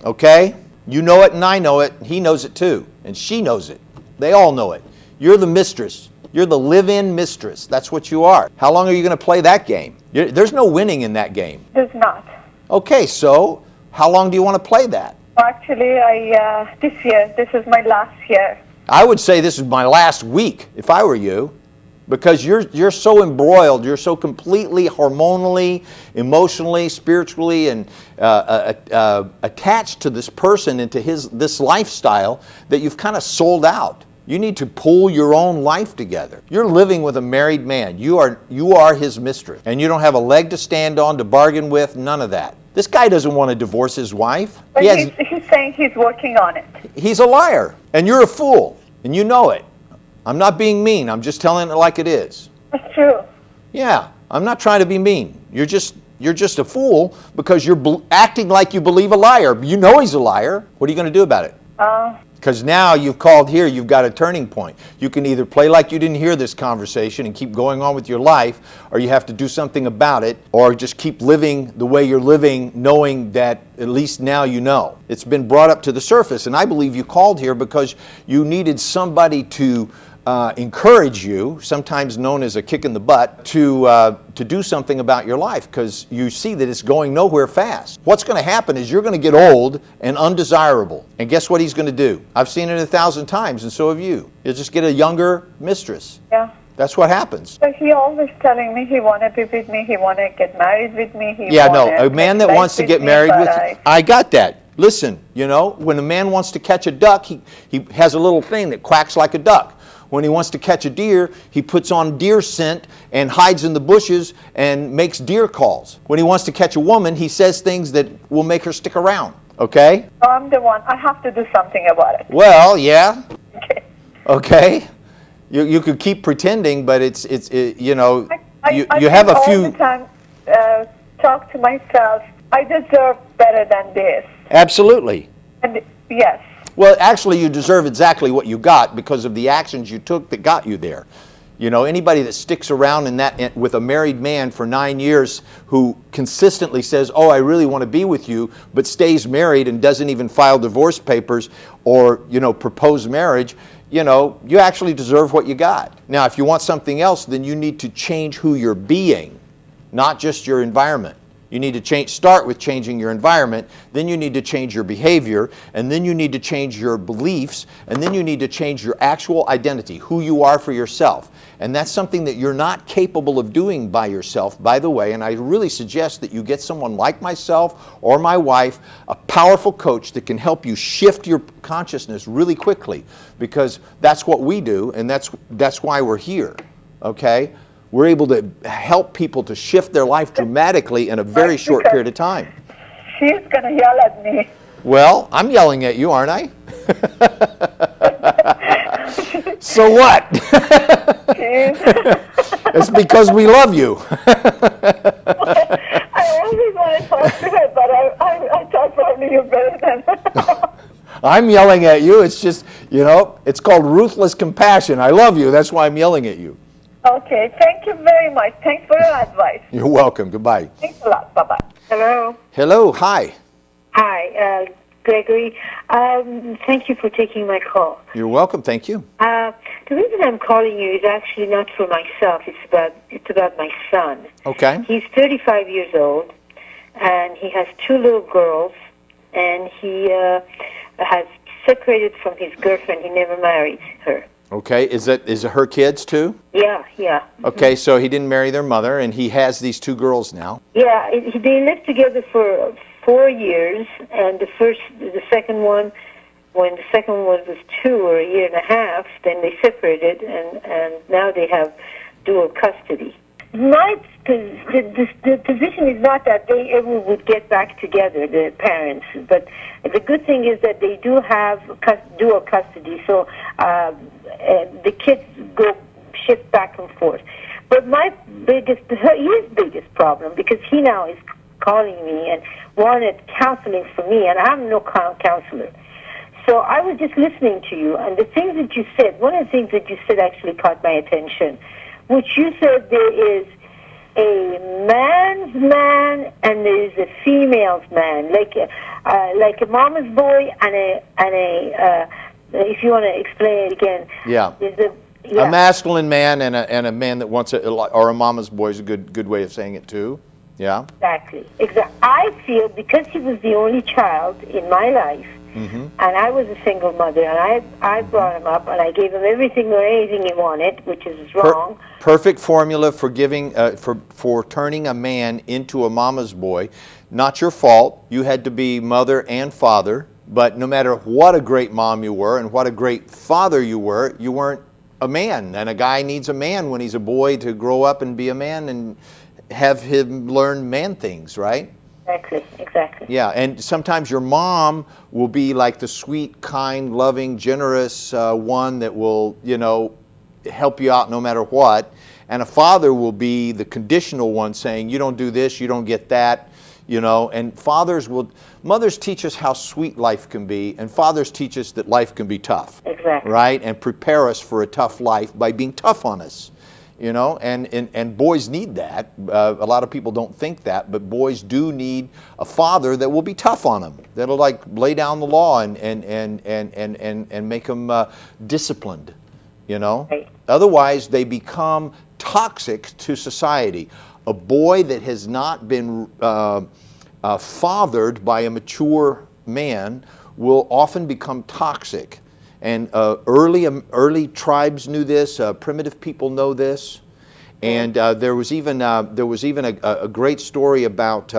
S1: Okay? You know it and I know it. He knows it too. And she knows it. They all know it. You're the mistress. You're the live-in mistress. That's what you are. How long are you going to play that game? There's no winning in that game.
S3: There's not.
S1: Okay, so how long do you want to play that?
S3: Actually, this is my last year.
S1: I would say this is my last week if I were you, because you're so embroiled, you're so completely hormonally, emotionally, spiritually, and attached to this person and to this lifestyle that you've kind of sold out. You need to pull your own life together. You're living with a married man. You are his mistress, and you don't have a leg to stand on, to bargain with, none of that. This guy doesn't want to divorce his wife.
S3: But he's saying he's working on it.
S1: He's a liar, and you're a fool, and you know it. I'm not being mean. I'm just telling it like it is.
S3: That's true.
S1: Yeah, I'm not trying to be mean. You're just a fool because you're acting like you believe a liar. You know he's a liar. What are you going to do about it? Because now you've called here, you've got a turning point. You can either play like you didn't hear this conversation and keep going on with your life, or you have to do something about it, or just keep living the way you're living, knowing that at least now you know. It's been brought up to the surface, and I believe you called here because you needed somebody to encourage you, sometimes known as a kick in the butt, to do something about your life, because you see that it's going nowhere fast. What's going to happen is you're going to get old and undesirable. And guess what he's going to do? I've seen it 1,000 times, and so have you. You'll just get a younger mistress.
S3: Yeah.
S1: That's what happens.
S3: But he always telling me he want to be with me, he want to get married with me.
S1: A man that wants to get married with you, I got that. Listen, when a man wants to catch a duck, he has a little thing that quacks like a duck. When he wants to catch a deer, he puts on deer scent and hides in the bushes and makes deer calls. When he wants to catch a woman, he says things that will make her stick around. Okay?
S3: I'm the one. I have to do something about it.
S1: Well, yeah.
S3: Okay.
S1: Okay. You could keep pretending, but you
S3: I
S1: have a
S3: all
S1: few.
S3: the time talk to myself. I deserve better than this.
S1: Absolutely.
S3: And yes.
S1: Well, actually, you deserve exactly what you got because of the actions you took that got you there. Anybody that sticks around with a married man for 9 years who consistently says, "Oh, I really want to be with you," but stays married and doesn't even file divorce papers or propose marriage, you actually deserve what you got. Now, if you want something else, then you need to change who you're being, not just your environment. You need to start with changing your environment, then you need to change your behavior, and then you need to change your beliefs, and then you need to change your actual identity, who you are for yourself. And that's something that you're not capable of doing by yourself, by the way, and I really suggest that you get someone like myself or my wife, a powerful coach that can help you shift your consciousness really quickly, because that's what we do, and that's why we're here, okay? We're able to help people to shift their life dramatically in a very short period of time.
S3: She's going to yell at me.
S1: Well, I'm yelling at you, aren't I? So what? It's because we love you.
S3: I always want to talk to her, but I thought probably you're better than her.
S1: I'm yelling at you. It's just, it's called ruthless compassion. I love you. That's why I'm yelling at you.
S3: Okay, thank you very much. Thanks for your advice.
S1: You're welcome. Goodbye.
S3: Thanks a lot. Bye-bye.
S2: Hello.
S1: Hello. Hi.
S2: Hi, Gregory. Thank you for taking my call.
S1: You're welcome. Thank you.
S2: The reason I'm calling you is actually not for myself. It's about my son.
S1: Okay.
S2: He's 35 years old, and he has 2 little girls, and he has separated from his girlfriend. He never married her.
S1: Okay. Is it her kids too?
S2: Yeah.
S1: Okay, so he didn't marry their mother, and he has these 2 girls now.
S2: Yeah, they lived together for 4 years, and the second one, when the second one was 2 or a year and a half, then they separated, and now they have dual custody. The position is not that they ever would get back together, the parents, but the good thing is that they do have dual custody, so the kids go shift back and forth. But his biggest problem, because he now is calling me and wanted counseling for me, and I'm no counselor. So I was just listening to you, and the things that you said, one of the things that you said actually caught my attention, which you said there is a man's man and there is a female's man, like a mama's boy and a if you want to explain it again.
S1: Yeah. A masculine man and a man that wants or a mama's boy is a good way of saying it too. Yeah.
S2: Exactly. I feel because he was the only child in my life, and I was a single mother, and I brought him up, and I gave him everything or anything he wanted, which is wrong.
S1: Perfect formula for giving for turning a man into a mama's boy. Not your fault. You had to be mother and father. But no matter what a great mom you were and what a great father you weren't a man. And a guy needs a man when he's a boy to grow up and be a man and have him learn man things, right?
S2: Exactly.
S1: Yeah, and sometimes your mom will be like the sweet, kind, loving, generous one that will, help you out no matter what. And a father will be the conditional one saying, you don't do this, you don't get that. And mothers teach us how sweet life can be, and fathers teach us that life can be tough.
S2: Exactly.
S1: Right? And prepare us for a tough life by being tough on us. And boys need that. A lot of people don't think that, but boys do need a father that will be tough on them, that'll lay down the law and make them disciplined. you know?
S3: Right.
S1: Otherwise, they become toxic to society. A boy that has not been fathered by a mature man will often become toxic. And early tribes knew this. Primitive people know this. And there was even a great story about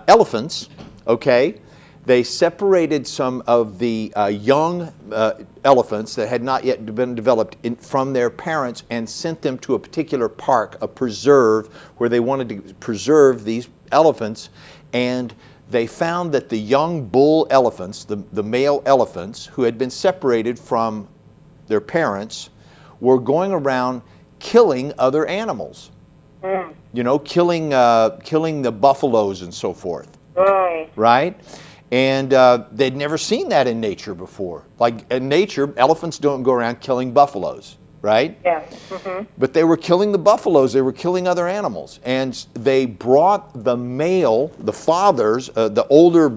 S1: elephants. Okay, they separated some of the young elephants that had not yet been developed from their parents and sent them to a particular park, a preserve, where they wanted to preserve these elephants. And they found that the young bull elephants, the male elephants, who had been separated from their parents, were going around killing other animals. You know, killing the buffaloes and so forth.
S3: Right.
S1: Right? And they'd never seen that in nature before. Like in nature, elephants don't go around killing buffaloes, right?
S3: Yeah. Mm-hmm.
S1: But they were killing the buffaloes, they were killing other animals. And they brought the male, the fathers, the older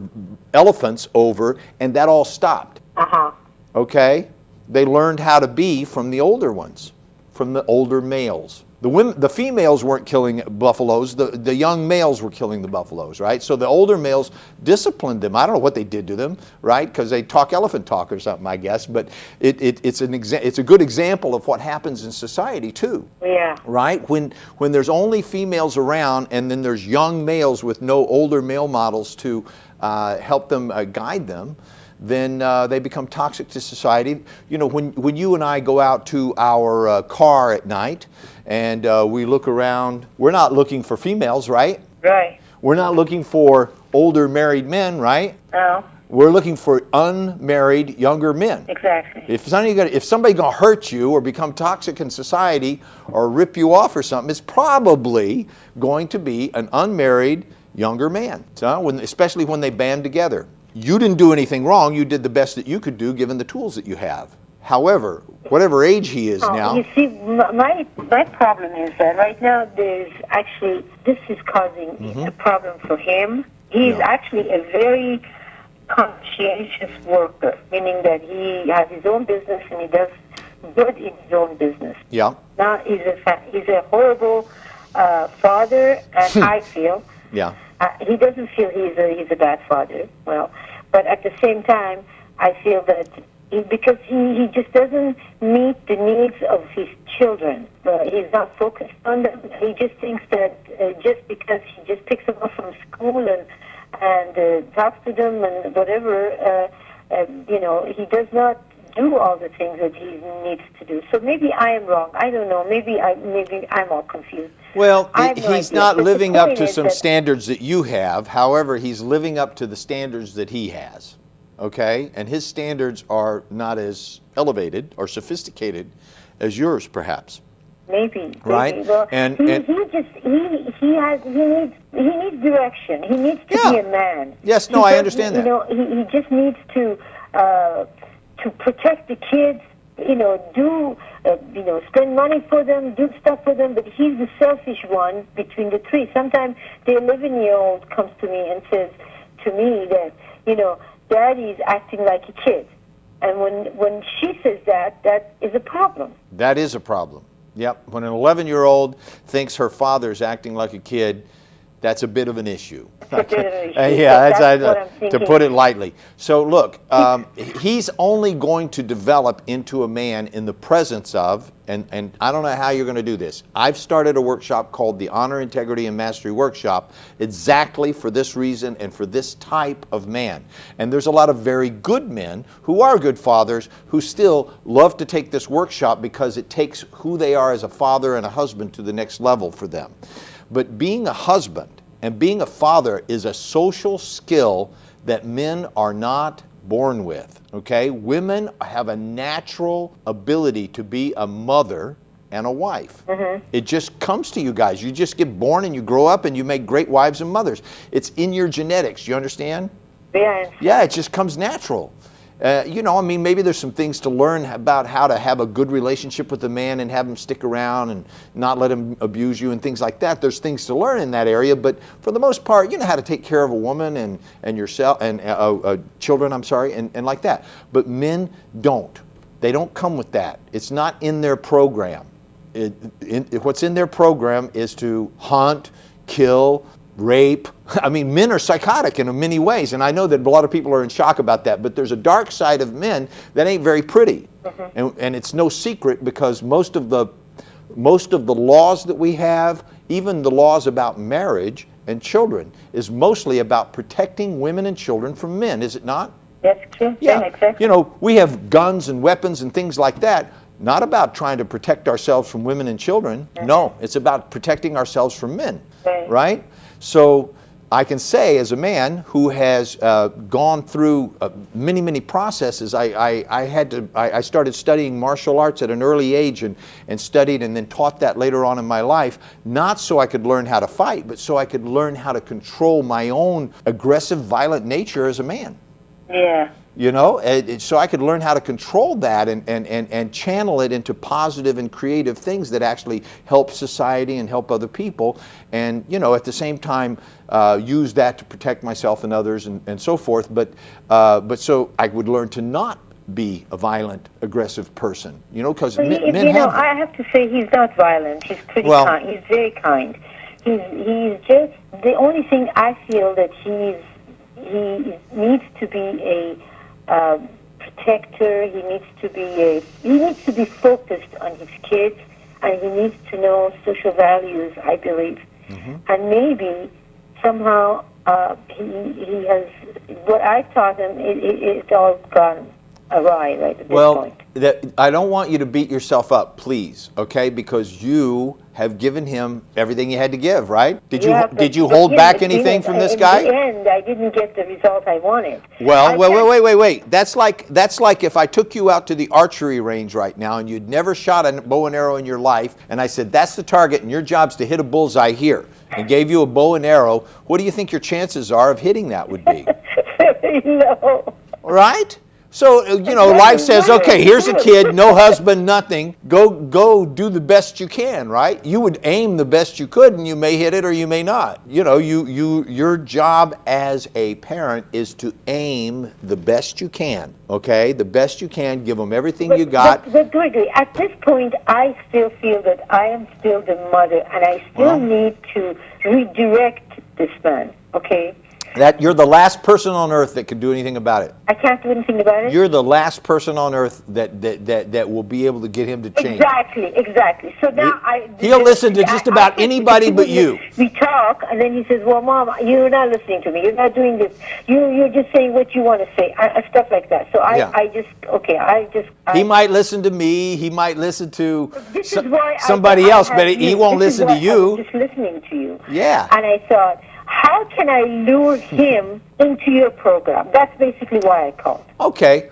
S1: elephants over, and that all stopped.
S3: Uh-huh.
S1: Okay? They learned how to be from the older ones, from the older males. The females weren't killing buffaloes, the young males were killing the buffaloes, right? So the older males disciplined them. I don't know what they did to them, right? Because they talk elephant talk or something, I guess. But it's a good example of what happens in society too.
S3: Yeah.
S1: Right? When there's only females around and then there's young males with no older male models to help them guide them, then they become toxic to society. You know, when you and I go out to our car at night and we look around, we're not looking for females, right?
S3: Right.
S1: We're not looking for older married men, right?
S3: No.
S1: We're looking for unmarried younger men.
S3: Exactly.
S1: If somebody gonna hurt you or become toxic in society or rip you off or something, it's probably going to be an unmarried younger man. So especially when they band together. You didn't do anything wrong. You did the best that you could do given the tools that you have. However, whatever age he is now.
S3: You see, my problem is that right now this is causing a problem for him. He's actually a very conscientious worker, meaning that he has his own business and he does good in his own business.
S1: Yeah.
S3: Now he's a horrible father, and I feel.
S1: Yeah.
S3: He doesn't feel he's a bad father. Well, but at the same time, I feel that because he just doesn't meet the needs of his children. He's not focused on them. He just thinks that just because he just picks them up from school and talks to them and whatever, he does not do all the things that he needs to do. So maybe I am wrong. I don't know. Maybe I'm all confused.
S1: Well,
S3: no
S1: he's
S3: idea.
S1: not
S3: But the
S1: living up
S3: point
S1: to
S3: is
S1: some
S3: that-
S1: standards that you have. However, he's living up to the standards that he has. Okay? And his standards are not as elevated or sophisticated as yours, perhaps.
S3: Maybe.
S1: Right?
S3: Well,
S1: And-
S3: he
S1: and-
S3: needs direction. He needs to
S1: Yeah.
S3: be a man.
S1: Yes, no,
S3: He
S1: I
S3: doesn't-
S1: understand that.
S3: You know, he just needs to protect the kids. Spend money for them, do stuff for them. But he's the selfish one between the three. Sometimes the 11-year-old comes to me and says to me that Daddy's acting like a kid. And when she says that is a problem.
S1: That is a problem. Yep. When an 11-year-old thinks her father's acting like a kid, that's a bit of an issue.
S3: It's a bit of an issue.
S1: Yeah,
S3: That's what I'm
S1: to
S3: thinking.
S1: put it lightly. So look, he's only going to develop into a man in the presence of, and I don't know how you're going to do this. I've started a workshop called the Honor, Integrity, and Mastery Workshop exactly for this reason and for this type of man. And there's a lot of very good men who are good fathers who still love to take this workshop because it takes who they are as a father and a husband to the next level for them. But being a husband and being a father is a social skill that men are not born with, okay? Women have a natural ability to be a mother and a wife. It just comes to you guys. You just get born and you grow up and you make great wives and mothers. It's in your genetics, you understand?
S3: Yeah.
S1: Yeah, it just comes natural. Maybe there's some things to learn about how to have a good relationship with a man and have him stick around and not let him abuse you and things like that. There's things to learn in that area, but for the most part, you know how to take care of a woman and yourself and children, and like that. But men don't. They don't come with that. It's not in their program. What's in their program is to hunt, kill, rape. I mean, men are psychotic in many ways, and I know that a lot of people are in shock about that, but there's a dark side of men that ain't very pretty. And it's no secret, because most of the laws that we have, even the laws about marriage and children, is mostly about protecting women and children from men, is it not?
S3: That's true.
S1: Yeah,
S3: Exactly.
S1: you know, we have guns and weapons and things like that, not about trying to protect ourselves from women and children. No, it's about protecting ourselves from men, right? So I can say, as a man who has gone through many, many processes, I started studying martial arts at an early age, and studied and then taught that later on in my life, not so I could learn how to fight, but so I could learn how to control my own aggressive, violent nature as a man.
S3: Yeah.
S1: You know, so I could learn how to control that and channel it into positive and creative things that actually help society and help other people, and, you know, at the same time use that to protect myself and others and so forth. But so I would learn to not be a violent, aggressive person. You know, because men have.
S3: I have to say he's not violent. He's pretty kind. He's very kind. He's just the only thing I feel that he needs to be a protector. He needs to be focused on his kids, and he needs to know social values, I believe. And maybe somehow he has, what I taught him, it's all gone awry right at this point.
S1: I don't want you to beat yourself up, please, okay? Because you have given him everything you had to give, right? Did you hold back anything from this guy?
S3: In the end, I didn't get the result I wanted.
S1: Well, wait. That's like if I took you out to the archery range right now and you'd never shot a bow and arrow in your life, and I said, that's the target and your job's to hit a bullseye here, and gave you a bow and arrow, what do you think your chances are of hitting that would be?
S3: Very low.
S1: Right? So, you know, life says, okay, here's a kid, no husband, nothing. Go do the best you can, right? You would aim the best you could, and you may hit it or you may not. You know, your job as a parent is to aim the best you can, okay? The best you can, give them everything you got.
S3: But Gregory, at this point, I still feel that I am still the mother, and I still need to redirect this man, okay?
S1: That you're the last person on earth that can do anything about it.
S3: I can't do anything about it?
S1: You're the last person on earth that will be able to get him to change.
S3: Exactly. So now
S1: He'll listen to just about anybody but you.
S3: We talk, and then he says, well, Mom, you're not listening to me. You're not doing this. You're just saying what you want to say, stuff like that. So
S1: He might listen to me. He might listen to
S3: why
S1: somebody else, but he won't listen to you.
S3: I was just listening to you.
S1: Yeah.
S3: And I thought, how can I lure him into your program? That's basically why I called.
S1: Okay.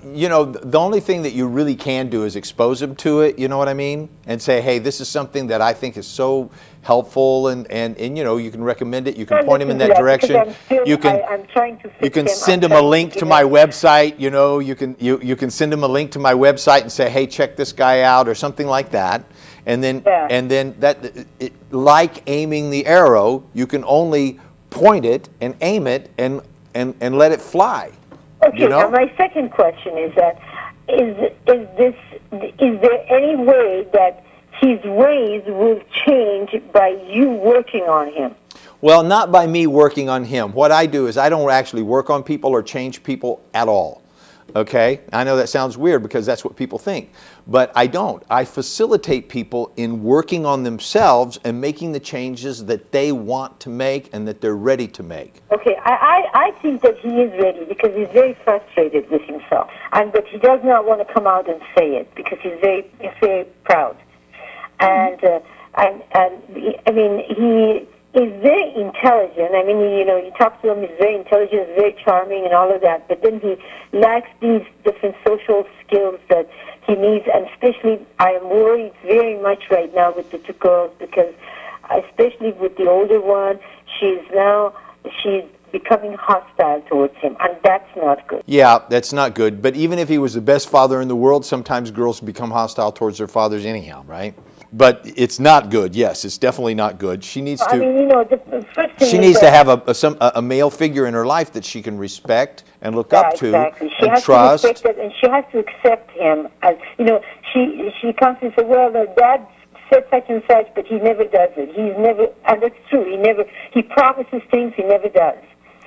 S1: You know, the only thing that you really can do is expose him to it, you know what I mean? And say, hey, this is something that I think is so helpful, and you know, you can recommend it, you can point him in that direction.
S3: I'm trying to fix
S1: you can
S3: him.
S1: send him a link to my website, you know, you can send him a link to my website and say, hey, check this guy out, or something like that. And then like aiming the arrow, you can only point it and aim it and let it fly.
S3: Okay,
S1: you know?
S3: Now my second question is that is there any way that his ways will change by you working on him?
S1: Well, not by me working on him. What I do is I don't actually work on people or change people at all. Okay? I know that sounds weird because that's what people think. But I don't. I facilitate people in working on themselves and making the changes that they want to make and that they're ready to make.
S3: Okay, I think that he is ready because he's very frustrated with himself. But he does not want to come out and say it because he's very proud. And I mean, he is very intelligent. I mean, you talk to him, he's very intelligent, he's very charming and all of that, but then he lacks these different social skills that he needs, and especially I am worried very much right now with the two girls because especially with the older one, she's becoming hostile towards him, and that's not good.
S1: Yeah, that's not good. But even if he was the best father in the world, sometimes girls become hostile towards their fathers anyhow, right? but it's not good. Yes, it's definitely not good. She needs
S4: I
S1: to.
S4: mean, the first thing
S1: She
S4: is
S1: needs to
S4: that-
S1: have a male figure in her life that she can respect and look up to
S4: exactly. She
S1: and
S4: has
S1: trust.
S4: to respect it, and she has to accept him as she comes and says, "Well, the dad said such and such, but he never does it. He's never," and that's true. He promises things, he never does.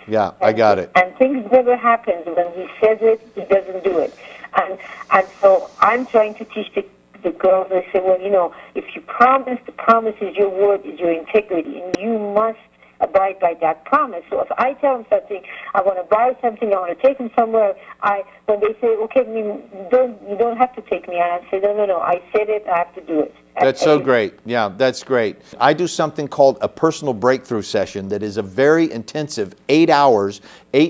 S1: Yeah, I got it.
S4: And things never happen when he says it, he doesn't do it. And so I'm trying to teach the girls. I say, well, if you promise, the promise is your word, is your integrity, and you must abide by that promise. So if I tell them something, I want to buy something, I want to take them somewhere, when they say, okay, you don't have to take me, I say, no, I said it, I have to do it.
S1: That's so great. Yeah, that's great. I do something called a personal breakthrough session that is a very intensive 8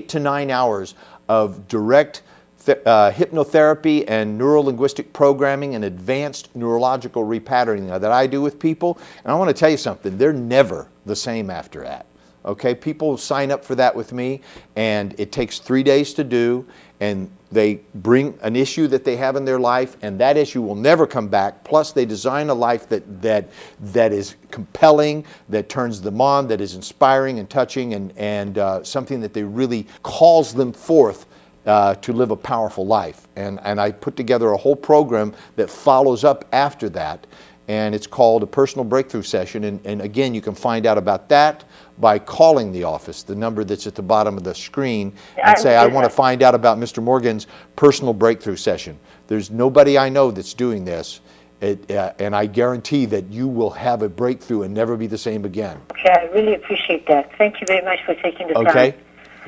S1: to 9 hours of direct hypnotherapy and neuro-linguistic programming and advanced neurological repatterning that I do with people. And I want to tell you something, they're never the same after that. Okay, people sign up for that with me, and it takes 3 days to do, and they bring an issue that they have in their life, and that issue will never come back. Plus, they design a life that is compelling, that turns them on, that is inspiring and touching, and something that they really calls them forth to live a powerful life. And I put together a whole program that follows up after that, and it's called a personal breakthrough session. And again, you can find out about that by calling the office, the number that's at the bottom of the screen, and say, I want to find out about Mr. Morgan's personal breakthrough session. There's nobody I know that's doing this, and I guarantee that you will have a breakthrough and never be the same again.
S4: Okay, I really appreciate that. Thank you very much for taking the time.
S1: Okay?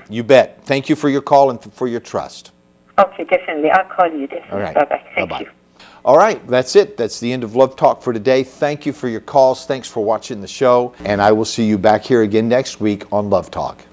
S1: You bet. Thank you for your call and for your trust.
S4: Okay, definitely. I'll call you, definitely.
S1: All right.
S4: Bye-bye. Thank
S1: Bye-bye.
S4: you.
S1: All right, that's it. That's the end of Love Talk for today. Thank you for your calls. Thanks for watching the show. And I will see you back here again next week on Love Talk.